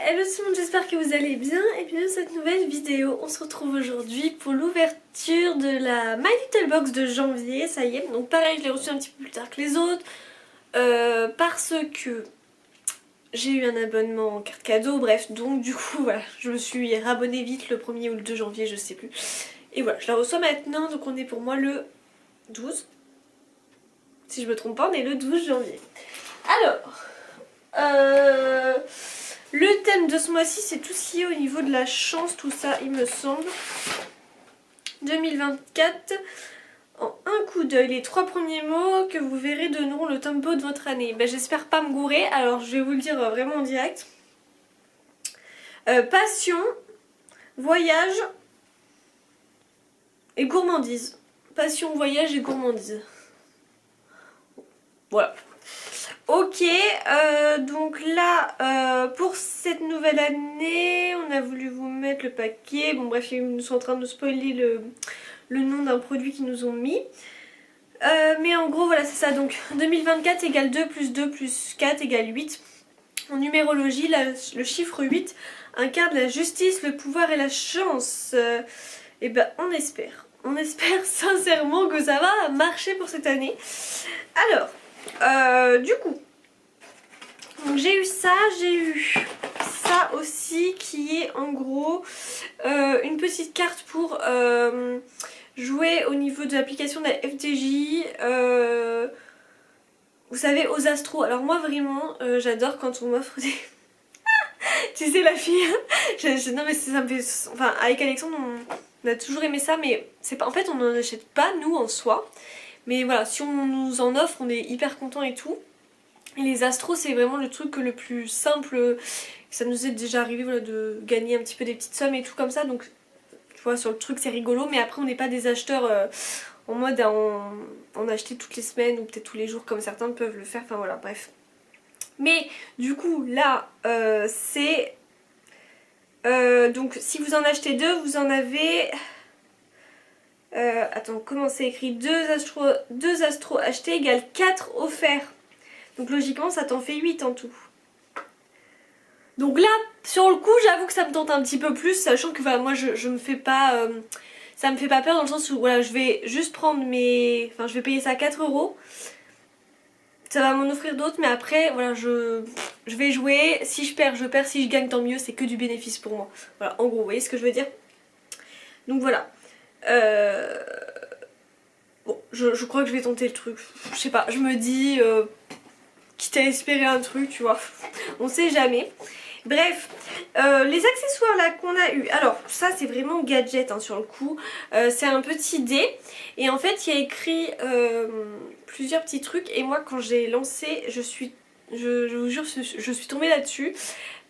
Hello tout le monde, j'espère que vous allez bien et bienvenue dans cette nouvelle vidéo. On se retrouve aujourd'hui pour l'ouverture de la My Little Box de janvier, ça y est. Donc pareil, je l'ai reçu un petit peu plus tard que les autres parce que j'ai eu un abonnement en carte cadeau, bref, donc du coup voilà, je me suis rabonnée vite le 1er ou le 2 janvier, je sais plus. Et voilà, je la reçois maintenant, donc on est pour moi le 12. Si je me trompe pas, on est le 12 janvier. Alors, le thème de ce mois-ci, c'est tout ce qui est au niveau de la chance, tout ça, il me semble. 2024, en un coup d'œil, les 3 premiers mots que vous verrez donneront le tempo de votre année. Ben, j'espère pas me gourer, alors je vais vous le dire vraiment en direct. Passion, voyage et gourmandise. Passion, voyage et gourmandise. Voilà. Ok, donc là, pour cette nouvelle année, on a voulu vous mettre le paquet. Bon bref, ils sont en train de nous spoiler le nom d'un produit qu'ils nous ont mis. Mais en gros, voilà, c'est ça. Donc 2024 égale 2 plus 2 plus 4 égale 8. En numérologie, le chiffre 8 incarne la justice, le pouvoir et la chance. Et ben, on espère. On espère sincèrement que ça va marcher pour cette année. Alors... du coup, j'ai eu ça aussi qui est en gros une petite carte pour jouer au niveau de l'application de la FDJ, vous savez, aux astros. Alors moi vraiment j'adore quand on m'offre des... tu sais la fille, non mais ça me fait... Enfin avec Alexandre on a toujours aimé ça, mais c'est pas... En fait on n'en achète pas nous en soi. Mais voilà, si on nous en offre, on est hyper content et tout. Et les astros, c'est vraiment le truc le plus simple. Ça nous est déjà arrivé voilà, de gagner un petit peu des petites sommes et tout comme ça. Donc, tu vois, sur le truc, c'est rigolo. Mais après, on n'est pas des acheteurs en mode à en acheter toutes les semaines ou peut-être tous les jours comme certains peuvent le faire. Enfin voilà, bref. Mais du coup, là, c'est... donc, si vous en achetez deux, vous en avez... attends, comment c'est écrit? 2 astros achetés égale 4 offerts. Donc logiquement ça t'en fait 8 en tout. Donc là, sur le coup, j'avoue que ça me tente un petit peu plus, sachant que voilà, moi je me fais pas... ça me fait pas peur dans le sens où voilà, je vais juste prendre mes... Enfin, je vais payer ça 4 €. Ça va m'en offrir d'autres, mais après, voilà, je vais jouer. Si je perds, je perds. Si je gagne, tant mieux. C'est que du bénéfice pour moi. Voilà, en gros, vous voyez ce que je veux dire? Donc voilà. Bon, je crois que je vais tenter le truc. Je sais pas, je me dis... quitte à espérer un truc, tu vois. On sait jamais. Bref, les accessoires là qu'on a eu. Alors, ça c'est vraiment gadget hein, sur le coup. C'est un petit dé. Et en fait, il y a écrit plusieurs petits trucs. Et moi, quand j'ai lancé, je vous jure, je suis tombée là-dessus.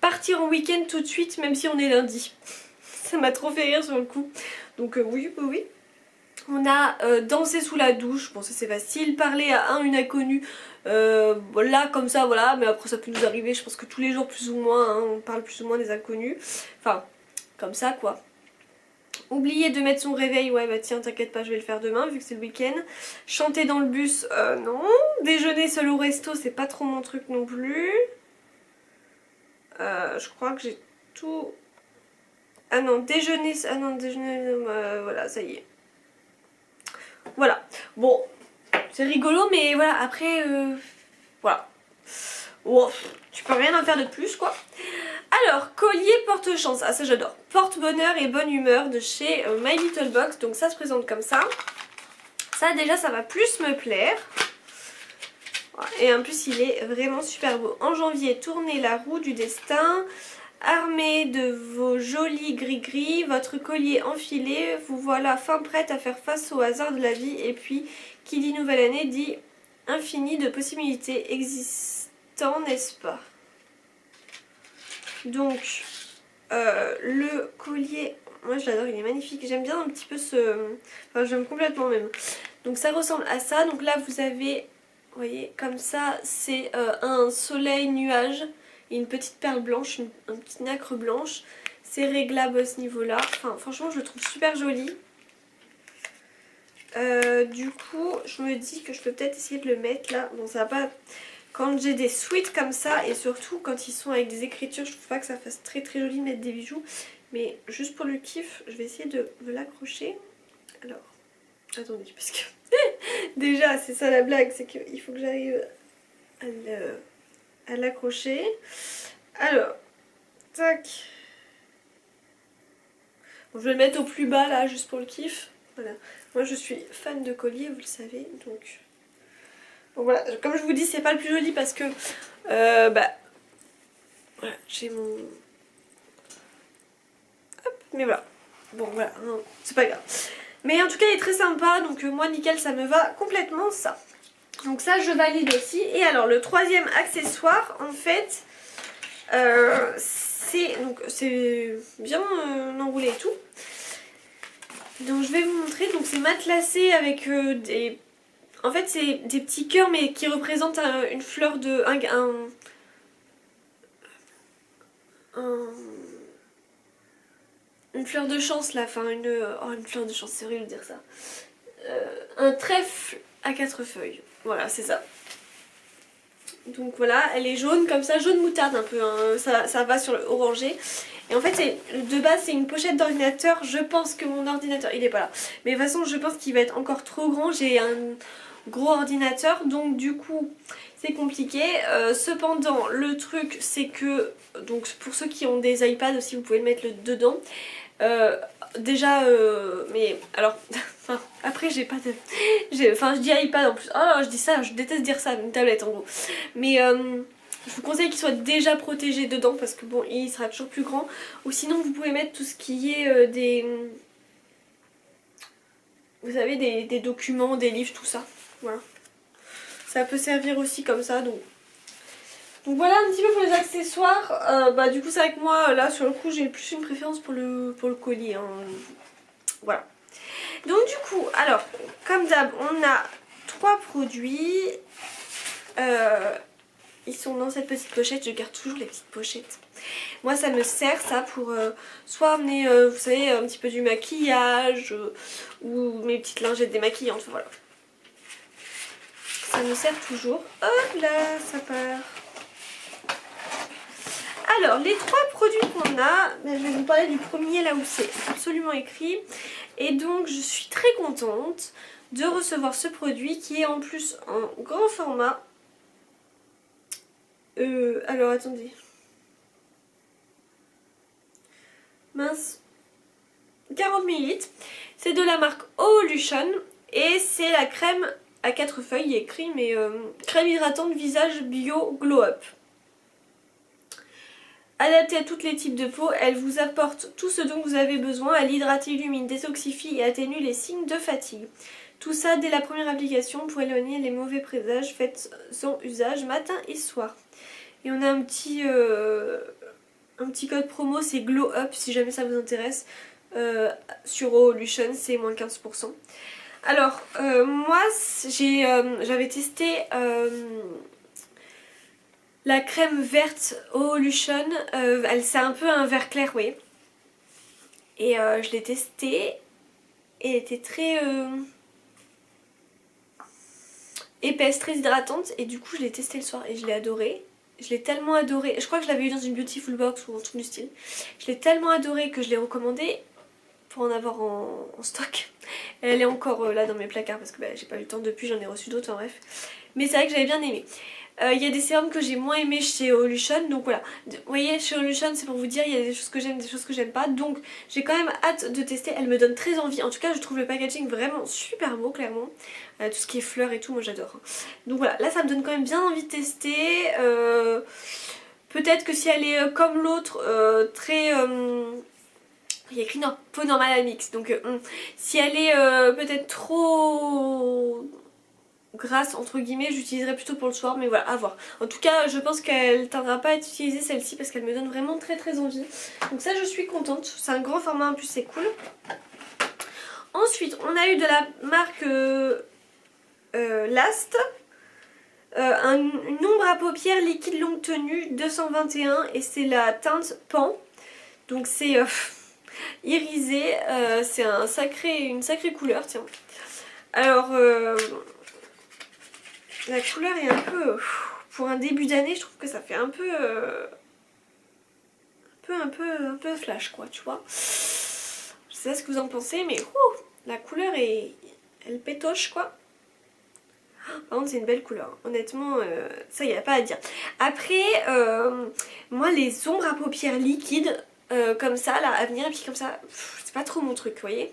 Partir en week-end tout de suite, même si on est lundi. Ça m'a trop fait rire sur le coup. Donc oui, oui. On a dansé sous la douche, bon ça c'est facile, parler à une inconnue, là comme ça voilà, mais après ça peut nous arriver, je pense que tous les jours plus ou moins, hein, on parle plus ou moins des inconnus, enfin comme ça quoi. Oublier de mettre son réveil, ouais bah tiens t'inquiète pas je vais le faire demain vu que c'est le week-end. Chanter dans le bus, non. Déjeuner seul au resto c'est pas trop mon truc non plus. Je crois que j'ai tout... Ah non déjeuner, voilà ça y est. Voilà, bon, c'est rigolo, mais voilà, après, voilà. Oh, tu peux rien en faire de plus, quoi. Alors, collier porte-chance, ah ça j'adore. Porte-bonheur et bonne humeur de chez My Little Box, donc ça se présente comme ça. Ça déjà, ça va plus me plaire. Et en plus, il est vraiment super beau. En janvier, tournez la roue du destin. Armé de vos jolis gris-gris, votre collier enfilé, vous voilà fin prête à faire face au hasard de la vie. Et puis, qui dit nouvelle année dit infini de possibilités existant, n'est-ce pas? Donc, le collier, moi je l'adore, il est magnifique. J'aime bien un petit peu ce... Enfin, j'aime complètement même. Donc ça ressemble à ça. Donc là, vous avez, vous voyez, comme ça, c'est un soleil nuage. Et une petite perle blanche, un petit nacre blanche. C'est réglable à ce niveau-là. Enfin, franchement, je le trouve super joli. Du coup, je me dis que je peux peut-être essayer de le mettre là. Bon, ça va pas quand j'ai des sweats comme ça, et surtout quand ils sont avec des écritures, je trouve pas que ça fasse très très joli de mettre des bijoux. Mais juste pour le kiff, je vais essayer de l'accrocher. Alors, attendez, parce que déjà c'est ça la blague, c'est qu'il faut que j'arrive à l'accrocher. Alors, tac. Bon, je vais le mettre au plus bas là, juste pour le kiff. Voilà. Moi je suis fan de collier, vous le savez, donc... Bon voilà, comme je vous dis, c'est pas le plus joli parce que... bah... Voilà, j'ai mon... Hop, mais voilà. Bon voilà, c'est pas grave. Mais en tout cas il est très sympa, donc moi nickel, ça me va complètement ça. Donc ça je valide aussi. Et alors le troisième accessoire en fait, c'est bien enroulé et tout. Donc je vais vous montrer, donc c'est matelassé avec des... En fait c'est des petits cœurs mais qui représentent une fleur de... une fleur de chance là, enfin une fleur de chance, c'est horrible de dire ça. Un trèfle à 4 feuilles, voilà c'est ça. Donc voilà, elle est jaune comme ça, jaune moutarde un peu, hein. Ça va sur le orangé. Et en fait de base c'est une pochette d'ordinateur, je pense que mon ordinateur, il est pas là. Mais de toute façon je pense qu'il va être encore trop grand, j'ai un gros ordinateur donc du coup c'est compliqué. Cependant le truc c'est que, donc pour ceux qui ont des iPads aussi vous pouvez le mettre dedans. Déjà mais alors enfin après j'ai pas de enfin je dis iPad en plus, oh je dis ça, je déteste dire ça, une tablette en gros, mais je vous conseille qu'il soit déjà protégé dedans parce que bon il sera toujours plus grand, ou sinon vous pouvez mettre tout ce qui est des, vous savez, des documents, des livres, tout ça, voilà, ça peut servir aussi comme ça. Donc voilà un petit peu pour les accessoires. Bah du coup c'est vrai que moi là sur le coup j'ai plus une préférence pour le collier, hein. Voilà. Donc du coup, alors comme d'hab on a 3 produits. Ils sont dans cette petite pochette, je garde toujours les petites pochettes. Moi ça me sert ça pour soit amener, vous savez, un petit peu du maquillage ou mes petites lingettes démaquillantes, enfin, voilà. Ça me sert toujours. Hop là, ça part. Alors, les 3 produits qu'on a, je vais vous parler du premier là où c'est absolument écrit. Et donc, je suis très contente de recevoir ce produit qui est en plus en grand format. Alors, attendez. Mince. 40 ml. C'est de la marque Oolution et c'est la crème à 4 feuilles. Il y a écrit, mais crème hydratante visage bio glow up. Adaptée à tous les types de peau, elle vous apporte tout ce dont vous avez besoin. Elle hydrate, illumine, détoxifie et atténue les signes de fatigue. Tout ça dès la première application pour éloigner les mauvais présages. Faites-en usage matin et soir. Et on a un petit code promo, c'est Glow Up si jamais ça vous intéresse. Sur Oolution, c'est moins 15%. Alors, moi j'avais testé... la crème verte Oolution, c'est un peu un vert clair, oui. Et je l'ai testée et elle était très épaisse, très hydratante. Et du coup je l'ai testée le soir et je l'ai adorée. Je l'ai tellement adorée, je crois que je l'avais eu dans une Beautiful Box ou un truc du style. Je l'ai tellement adorée que je l'ai recommandée pour en avoir en stock. Elle est encore là dans mes placards parce que bah, j'ai pas eu le temps depuis, j'en ai reçu d'autres, enfin bref. Mais c'est vrai que j'avais bien aimé. Il y a des sérums que j'ai moins aimé chez Oolution, donc voilà. Vous voyez, chez Oolution, c'est pour vous dire, il y a des choses que j'aime, des choses que j'aime pas. Donc j'ai quand même hâte de tester, elle me donne très envie. En tout cas, je trouve le packaging vraiment super beau, clairement. Tout ce qui est fleurs et tout, moi j'adore. Donc voilà, là ça me donne quand même bien envie de tester. Peut-être que si elle est comme l'autre, très... il y a écrit peau normale à mix, donc si elle est peut-être trop... grasse entre guillemets, j'utiliserai plutôt pour le soir, mais voilà, à voir. En tout cas je pense qu'elle ne tardera pas à être utilisée celle-ci parce qu'elle me donne vraiment très très envie. Donc ça je suis contente, c'est un grand format en plus, c'est cool. Ensuite on a eu de la marque Last une ombre à paupières liquide longue tenue 221 et c'est la teinte Pan. Donc c'est irisé, c'est une sacrée couleur, tiens. Alors la couleur est un peu pour un début d'année, je trouve que ça fait un peu flash quoi, tu vois. Je sais pas ce que vous en pensez, mais la couleur elle pétoche quoi. Par contre c'est une belle couleur, honnêtement ça y a pas à dire. Après moi les ombres à paupières liquides comme ça là à venir et puis comme ça, c'est pas trop mon truc, vous voyez.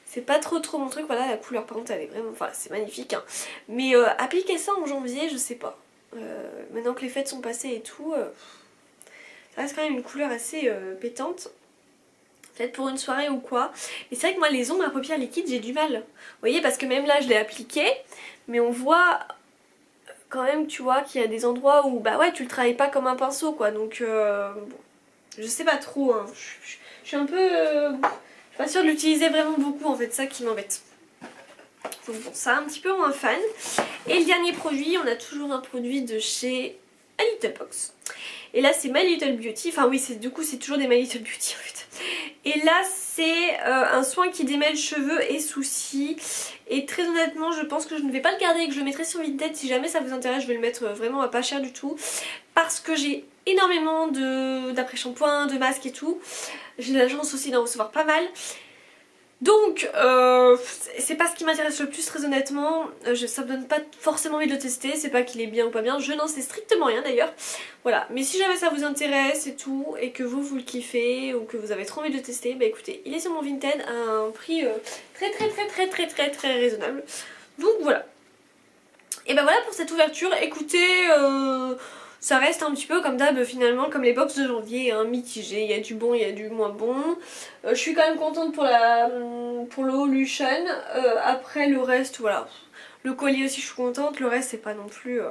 C'est pas trop mon truc, voilà la couleur par contre elle est vraiment, enfin c'est magnifique hein. Mais appliquer ça en janvier je sais pas. Maintenant que les fêtes sont passées et tout, ça reste quand même une couleur assez pétante. Peut-être pour une soirée ou quoi. Mais c'est vrai que moi les ombres à paupières liquides j'ai du mal. Vous voyez parce que même là je l'ai appliqué. Mais on voit quand même tu vois qu'il y a des endroits où bah ouais tu le travailles pas comme un pinceau quoi. Donc bon, je sais pas trop hein. Je suis un peu... je suis pas sûre de l'utiliser vraiment beaucoup en fait, ça qui m'embête. Donc bon ça un petit peu moins fan. Et le dernier produit, on a toujours un produit de chez A Little Box. Et là c'est My Little Beauty, enfin oui du coup c'est toujours des My Little Beauty en fait. Et là c'est un soin qui démêle cheveux et soucis. Et très honnêtement je pense que je ne vais pas le garder et que je le mettrai sur Vinted. Si jamais ça vous intéresse je vais le mettre vraiment à pas cher du tout. Parce que j'ai énormément d'après-shampoing, de masques et tout. J'ai la chance aussi d'en recevoir pas mal. Donc c'est pas ce qui m'intéresse le plus très honnêtement, ça me donne pas forcément envie de le tester, c'est pas qu'il est bien ou pas bien, je n'en sais strictement rien d'ailleurs. Voilà, mais si jamais ça vous intéresse et tout, et que vous le kiffez ou que vous avez trop envie de le tester, bah écoutez, il est sur mon Vinted à un prix très raisonnable. Donc voilà. Et bah voilà pour cette ouverture, écoutez... ça reste un petit peu comme d'hab finalement, comme les box de janvier, hein, mitigé, il y a du bon, il y a du moins bon. Je suis quand même contente pour le Holution. Après le reste, voilà. Le collier aussi je suis contente, le reste c'est pas non plus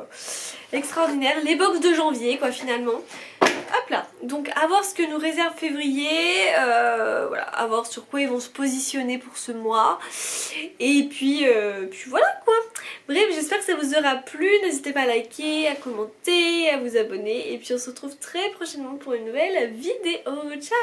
extraordinaire. Les box de janvier quoi finalement. Hop là, donc à voir ce que nous réserve février, voilà, à voir sur quoi ils vont se positionner pour ce mois. Et puis voilà quoi. Bref, j'espère que ça vous aura plu, n'hésitez pas à liker, à commenter, à vous abonner. Et puis on se retrouve très prochainement pour une nouvelle vidéo. Ciao!